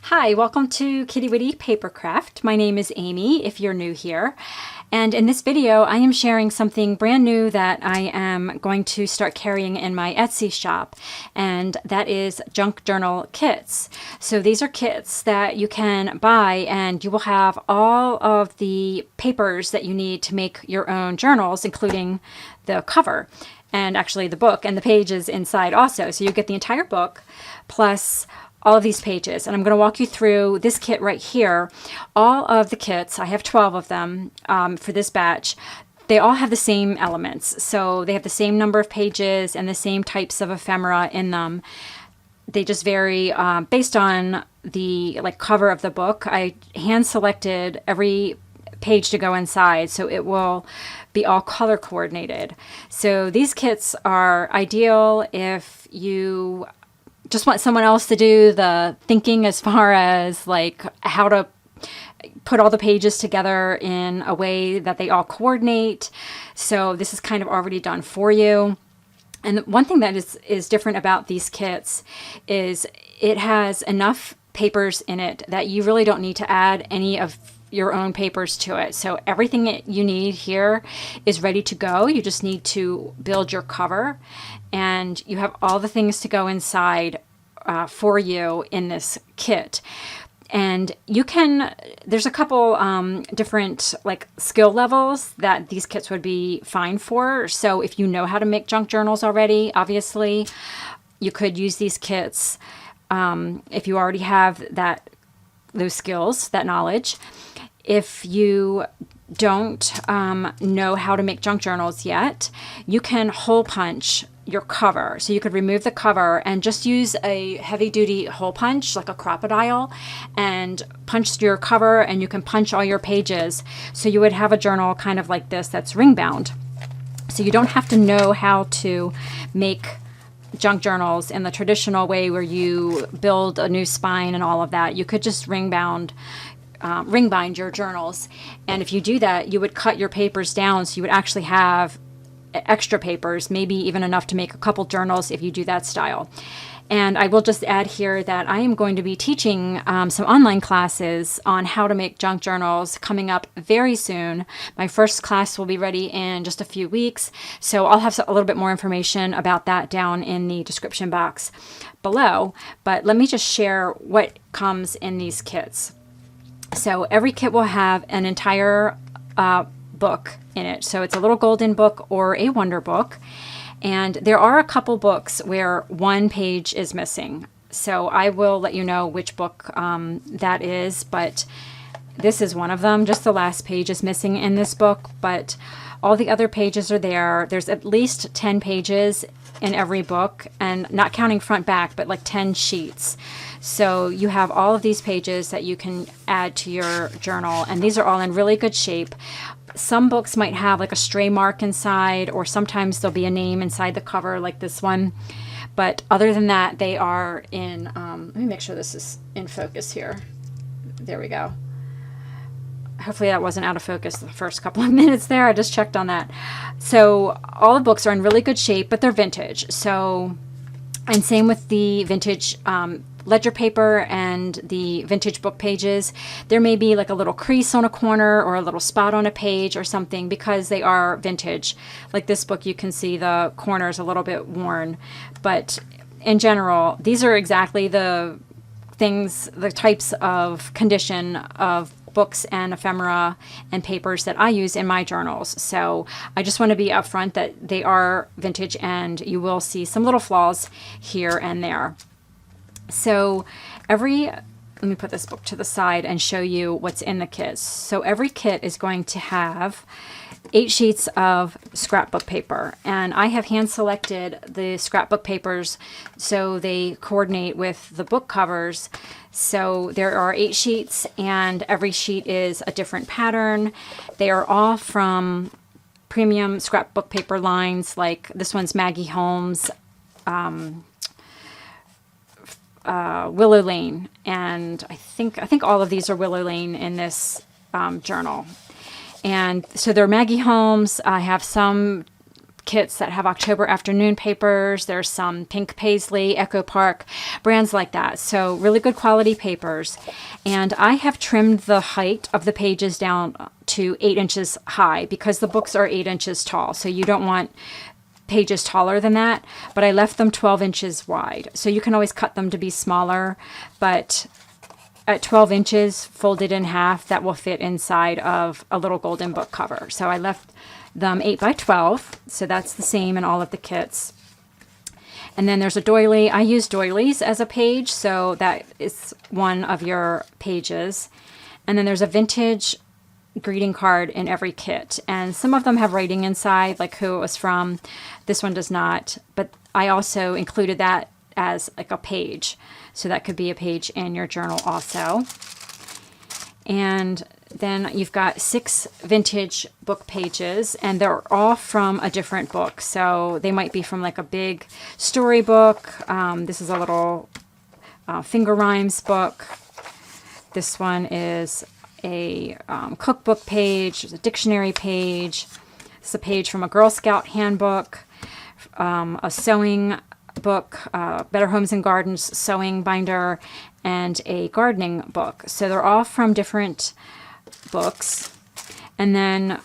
Hi, welcome to Kittywitty Papercraft. My name is Amy, if you're new here. And in this video, I am sharing something brand new that I am going to start carrying in my Etsy shop, and that is junk journal kits. So these are kits that you can buy, and you will have all of the papers that you need to make your own journals, including the cover and actually the book and the pages inside also. So you get the entire book plus all of these pages, and I'm going to walk you through this kit right here. All of the kits, I have 12 of them for this batch. They all have the same elements, so they have the same number of pages and the same types of ephemera in them. They just vary based on the cover of the book. I hand selected every page to go inside, so it will be all color coordinated. So these kits are ideal if you just want someone else to do the thinking as far as how to put all the pages together in a way that they all coordinate. So this is kind of already done for you. And one thing that is different about these kits is it has enough papers in it that you really don't need to add any of your own papers to it. So everything that you need here is ready to go. You just need to build your cover, and you have all the things to go inside for you in this kit. And you can, there's a couple different skill levels that these kits would be fine for. So if you know how to make junk journals already, obviously you could use these kits if you already have those skills, that knowledge. If you don't know how to make junk journals yet, you can hole punch your cover. So you could remove the cover and just use a heavy-duty hole punch, like a crocodile, and punch your cover, and you can punch all your pages. So you would have a journal kind of like this that's ring-bound. So you don't have to know how to make junk journals in the traditional way where you build a new spine and all of that. You could just ring bind your journals. And if you do that, you would cut your papers down, so you would actually have extra papers, maybe even enough to make a couple journals if you do that style. And I will just add here that I am going to be teaching some online classes on how to make junk journals coming up very soon. My first class will be ready in just a few weeks, so I'll have a little bit more information about that down in the description box below. But let me just share what comes in these kits. So every kit will have an entire book in it. So it's a little golden book or a wonder book. And there are a couple books where one page is missing. So I will let you know which book that is, but this is one of them. Just the last page is missing in this book, but all the other pages are there. There's at least 10 pages in every book, and not counting front back, but 10 sheets. So you have all of these pages that you can add to your journal, and these are all in really good shape. Some books might have a stray mark inside, or sometimes there'll be a name inside the cover like this one. But other than that, they are in, let me make sure this is in focus here. There we go. Hopefully that wasn't out of focus the first couple of minutes there. I just checked on that. So all the books are in really good shape, but they're vintage. So, and same with the vintage ledger paper and the vintage book pages. There may be a little crease on a corner or a little spot on a page or something because they are vintage. Like this book, you can see the corner is a little bit worn. But in general, these are exactly the things, the types of condition of books and ephemera and papers that I use in my journals. So I just want to be upfront that they are vintage, and you will see some little flaws here and there. So let me put this book to the side and show you what's in the kit. So every kit is going to have 8 sheets of scrapbook paper, and I have hand selected the scrapbook papers so they coordinate with the book covers. So there are 8 sheets, and every sheet is a different pattern. They are all from premium scrapbook paper lines, like this one's Maggie, Holmes, Willow Lane, and I think all of these are Willow Lane in this journal. And so they're Maggie Holmes. I have some kits that have October afternoon papers. There's some Pink Paisley, Echo Park, brands like that. So really good quality papers. And I have trimmed the height of the pages down to 8 inches high because the books are 8 inches tall. So you don't want pages taller than that, but I left them 12 inches wide. So you can always cut them to be smaller, but at 12 inches folded in half, that will fit inside of a little golden book cover. So I left them 8 by 12, so that's the same in all of the kits. And then there's a doily. I use doilies as a page, so that is one of your pages. And then there's a vintage greeting card in every kit, and some of them have writing inside, like who it was from. This one does not, but I also included that as like a page, so that could be a page in your journal also. And then you've got 6 vintage book pages, and they're all from a different book, so they might be from like a big storybook. This is a little finger rhymes book. This one is a cookbook page, there's a dictionary page, it's a page from a Girl Scout handbook, a sewing book, Better Homes and Gardens sewing binder, and a gardening book. So they're all from different books. And then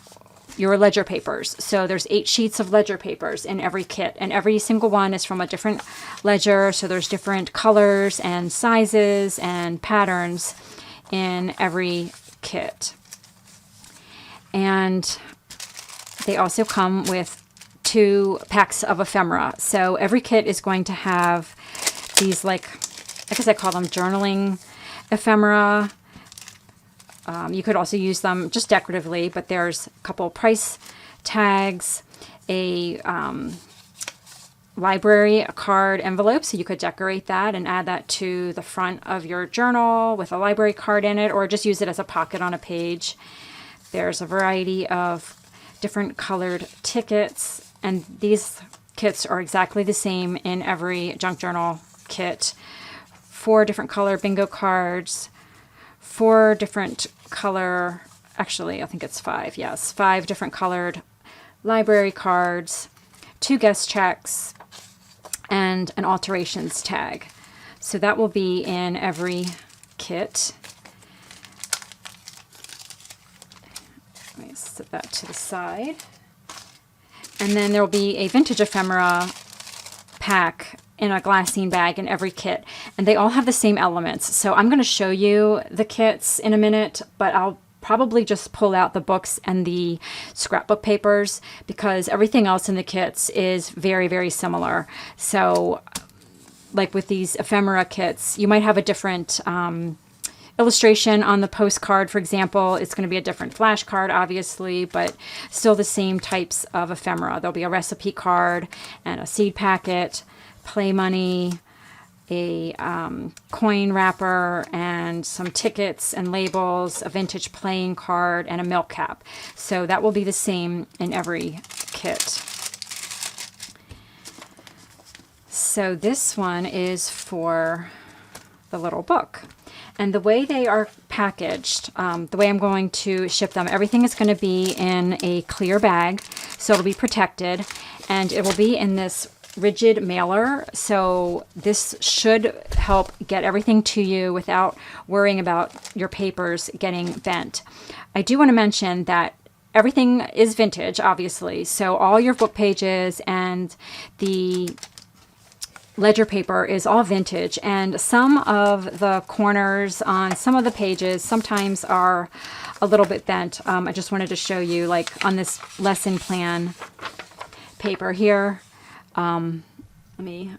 your ledger papers. So there's 8 sheets of ledger papers in every kit, and every single one is from a different ledger. So there's different colors and sizes and patterns in every kit. And they also come with 2 packs of ephemera. So every kit is going to have these, like, I guess I call them journaling ephemera. You could also use them just decoratively, but there's a couple price tags, a library card envelope, so you could decorate that and add that to the front of your journal with a library card in it, or just use it as a pocket on a page. There's a variety of different colored tickets, and these kits are exactly the same in every junk journal kit. 4 different color bingo cards, 4 different color, actually I think it's 5, yes, 5 different colored library cards, 2 guest checks, and an alterations tag. So that will be in every kit. Let me set that to the side. And then there will be a vintage ephemera pack in a glassine bag in every kit. And they all have the same elements. So I'm going to show you the kits in a minute, but I'll probably just pull out the books and the scrapbook papers because everything else in the kits is very, very similar. So like with these ephemera kits, you might have a different illustration on the postcard, for example. It's going to be a different flashcard, obviously, but still the same types of ephemera. There'll be a recipe card and a seed packet, play money, a coin wrapper, and some tickets and labels, a vintage playing card, and a milk cap. So that will be the same in every kit. So this one is for the little book. And the way they are packaged, the way I'm going to ship them, everything is going to be in a clear bag, so it'll be protected, and it will be in this rigid mailer, so this should help get everything to you without worrying about your papers getting bent. I do want to mention that everything is vintage, obviously, so all your book pages and the ledger paper is all vintage, and some of the corners on some of the pages sometimes are a little bit bent. I just wanted to show you, like on this lesson plan paper here. Let me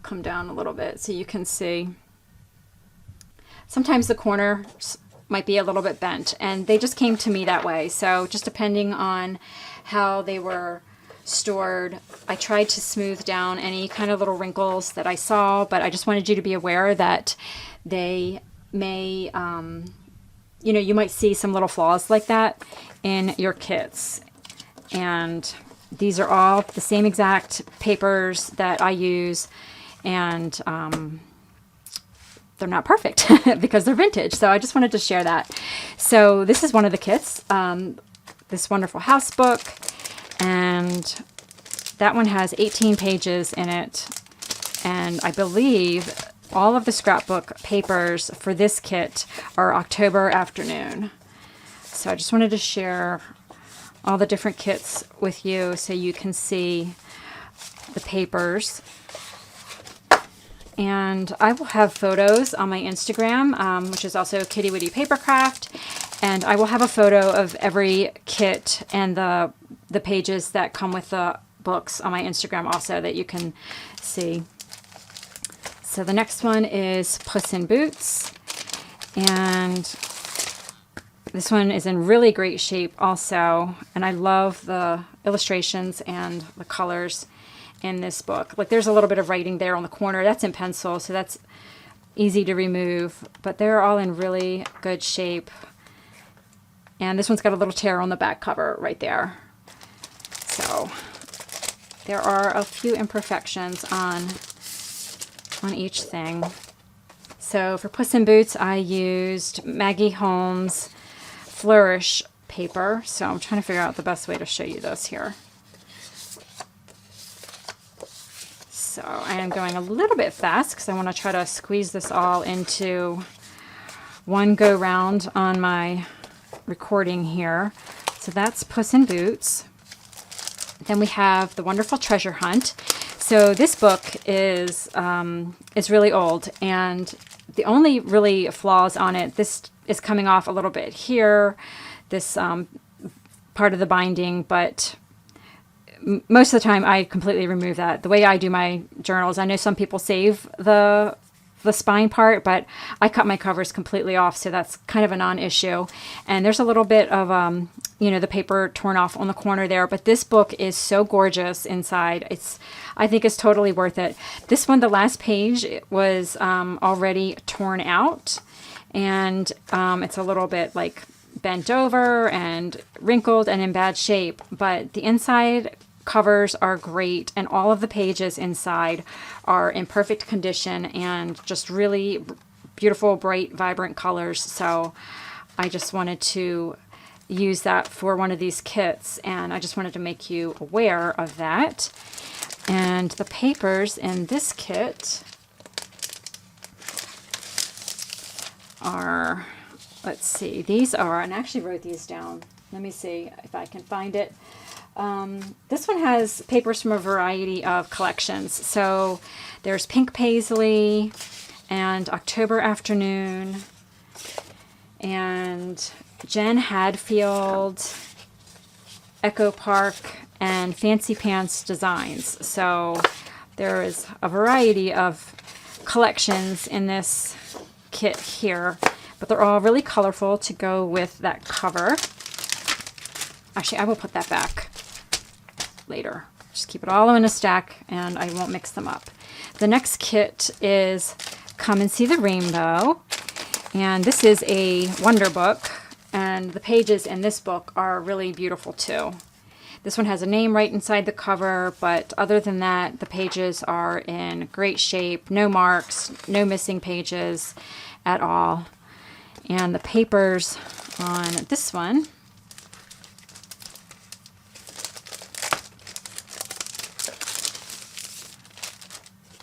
come down a little bit so you can see. Sometimes the corners might be a little bit bent, and they just came to me that way. So just depending on how they were stored, I tried to smooth down any kind of little wrinkles that I saw, but I just wanted you to be aware that they may, you know, you might see some little flaws like that in your kits. And these are all the same exact papers that I use, and they're not perfect because they're vintage. So I just wanted to share that. So this is one of the kits, this wonderful house book, and that one has 18 pages in it. And I believe all of the scrapbook papers for this kit are October afternoon. So I just wanted to share all the different kits with you so you can see the papers. And I will have photos on my Instagram, which is also Kittywitty Papercraft. And I will have a photo of every kit and the pages that come with the books on my Instagram also that you can see. So the next one is Puss in Boots. And this one is in really great shape also, and I love the illustrations and the colors in this book. Like, there's a little bit of writing there on the corner. That's in pencil, so that's easy to remove, but they're all in really good shape. And this one's got a little tear on the back cover right there. So there are a few imperfections on each thing. So for Puss in Boots, I used Maggie Holmes Flourish paper. So I'm trying to figure out the best way to show you this here. So I am going a little bit fast because I want to try to squeeze this all into one go round on my recording here. So that's Puss in Boots. Then we have The Wonderful Treasure Hunt. So this book is really old, and the only really flaws on it, this is coming off a little bit here, this part of the binding, but most of the time I completely remove that. The way I do my journals, I know some people save the spine part, but I cut my covers completely off, so that's kind of a non-issue. And there's a little bit of, the paper torn off on the corner there, but this book is so gorgeous inside. I think it's totally worth it. This one, the last page, was already torn out, and it's a little bit like bent over and wrinkled and in bad shape, but the inside covers are great, and all of the pages inside are in perfect condition and just really beautiful, bright, vibrant colors. So I just wanted to use that for one of these kits, and I just wanted to make you aware of that. And the papers in this kit are, let's see, these are, and I actually wrote these down. Let me see if I can find it. This one has papers from a variety of collections. So there's Pink Paisley and October Afternoon and Jen Hadfield, Echo Park, and Fancy Pants Designs. So there is a variety of collections in this kit here, but they're all really colorful to go with that cover. Actually, I will put that back later. Just keep it all in a stack and I won't mix them up. The next kit is Come and See the Rainbow. And this is a wonder book, and the pages in this book are really beautiful too. This one has a name right inside the cover, but other than that, the pages are in great shape. No marks, no missing pages at all. And the papers on this one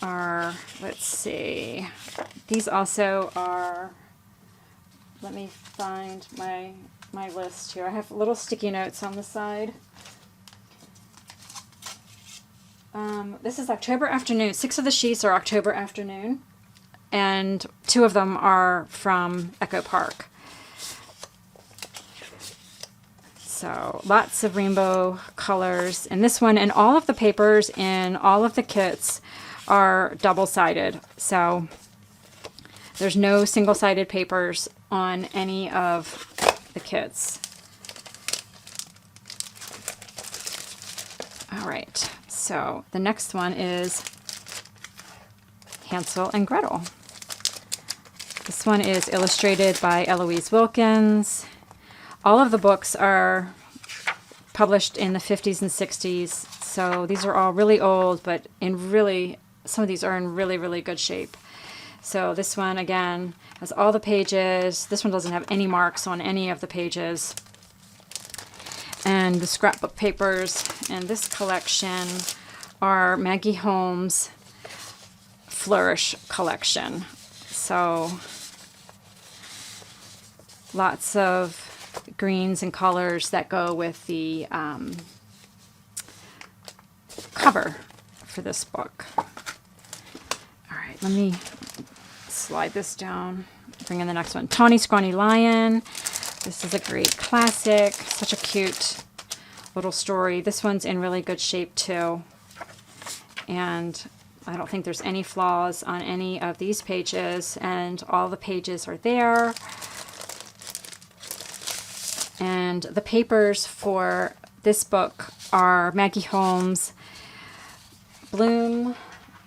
are, let's see, these also are, let me find my list here. I have little sticky notes on the side. This is October Afternoon. 6 of the sheets are October Afternoon, and 2 of them are from Echo Park. So lots of rainbow colors in this one, and all of the papers in all of the kits are double-sided. So there's no single-sided papers on any of the kits. All right, so the next one is Hansel and Gretel. This one is illustrated by Eloise Wilkins. All of the books are published in the 50s and 60s, so these are all really old, but some of these are in really, really good shape. So this one, again, has all the pages. This one doesn't have any marks on any of the pages. And the scrapbook papers in this collection are Maggie Holmes' Flourish collection. So lots of greens and colors that go with the cover for this book. All right, let me slide this down, bring in the next one. Tawny Scrawny Lion. This is a great classic, such a cute little story. This one's in really good shape too. And I don't think there's any flaws on any of these pages, and all the pages are there. And the papers for this book are Maggie Holmes' Bloom.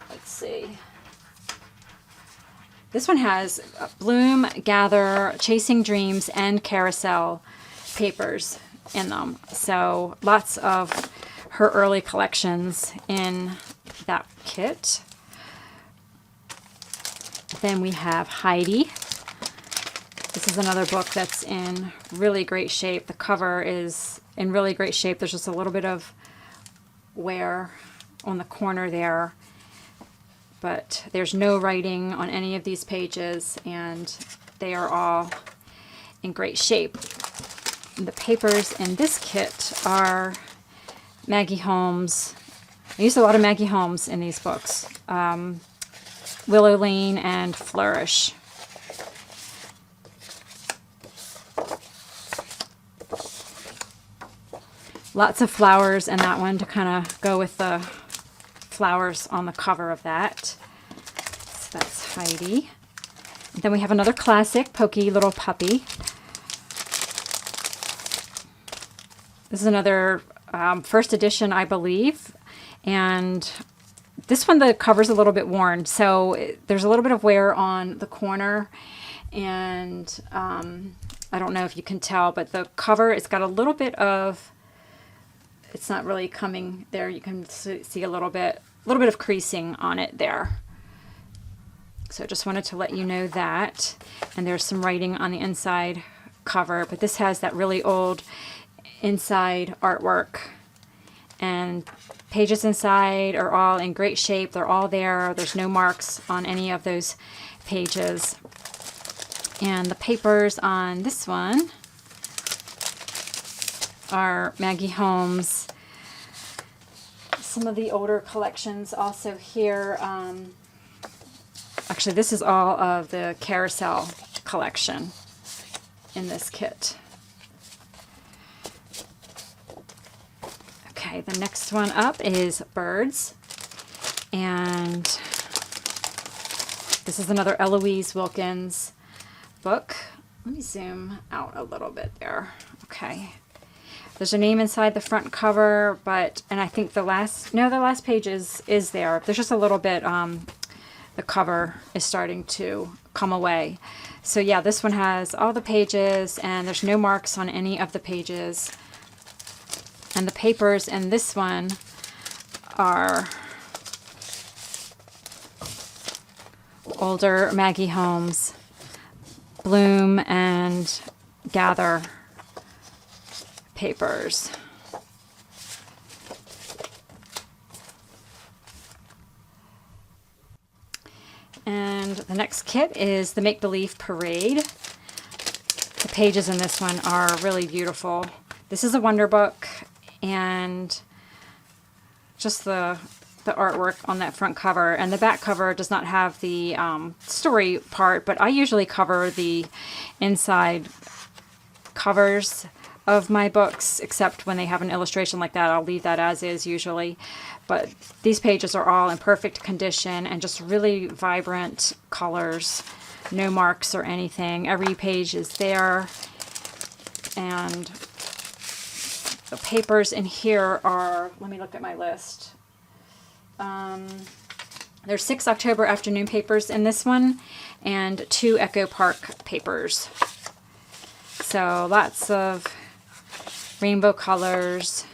Let's see. This one has Bloom, Gather, Chasing Dreams, and Carousel papers in them. So lots of her early collections in that kit. Then we have Heidi. This is another book that's in really great shape. The cover is in really great shape. There's just a little bit of wear on the corner there, but there's no writing on any of these pages, and they are all in great shape. And the papers in this kit are Maggie Holmes. I used a lot of Maggie Holmes in these books. Willow Lane and Flourish. Lots of flowers in that one to kind of go with the flowers on the cover of that. So that's Heidi. Then we have another classic, Pokey Little Puppy. This is another first edition, I believe. And this one, the cover's a little bit worn. So there's a little bit of wear on the corner. And I don't know if you can tell, but the cover, it's got a little bit of, it's not really coming there. You can see a little bit of creasing on it there. So just wanted to let you know that. And there's some writing on the inside cover, but this has that really old inside artwork. And pages inside are all in great shape. They're all there. There's no marks on any of those pages. And the papers on this one are Maggie Holmes. Some of the older collections also here. Actually, this is all of the Carousel collection in this kit. Okay, the next one up is Birds. And this is another Eloise Wilkins book. Let me zoom out a little bit there. Okay. There's a name inside the front cover, and I think the last page is there. There's just a little bit, the cover is starting to come away. So yeah, this one has all the pages, and there's no marks on any of the pages. And the papers in this one are older Maggie Holmes, Bloom and Gather papers. And the next kit is the Make-Believe Parade. The pages in this one are really beautiful. This is a wonder book, and just the artwork on that front cover. And the back cover does not have the story part, but I usually cover the inside covers of my books, except when they have an illustration like that. I'll leave that as is usually. But these pages are all in perfect condition and just really vibrant colors. No marks or anything. Every page is there. And the papers in here are, let me look at my list. There's 6 October afternoon papers in this one, and 2 Echo Park papers. So lots of rainbow colors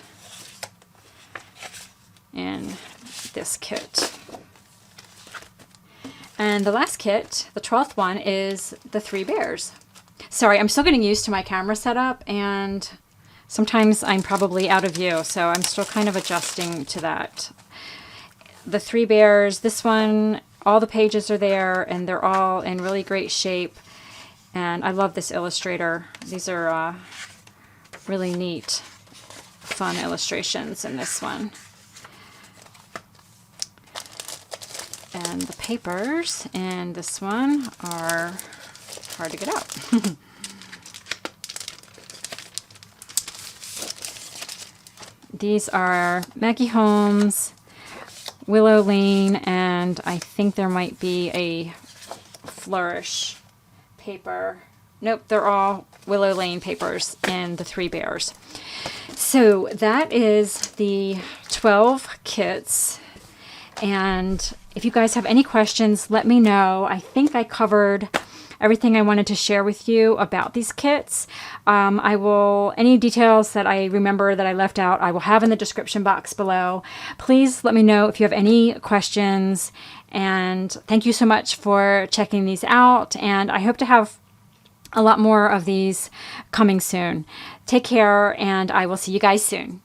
in this kit. And the last kit, the 12th one, is the 3 bears. Sorry, I'm still getting used to my camera setup, and sometimes I'm probably out of view, so I'm still kind of adjusting to that. the three bears. This one, all the pages are there, and they're all in really great shape. And I love this illustrator. These are really neat, fun illustrations in this one. And the papers in this one are hard to get out. These are Maggie Holmes, Willow Lane, and I think there might be a Flourish paper. Nope, they're all Willow Lane papers in the three bears. So that is the 12 kits. And if you guys have any questions, let me know. I think I covered everything I wanted to share with you about these kits. Any details that I remember that I left out, I will have in the description box below. Please let me know if you have any questions. And thank you so much for checking these out. And I hope to have a lot more of these coming soon. Take care, and I will see you guys soon.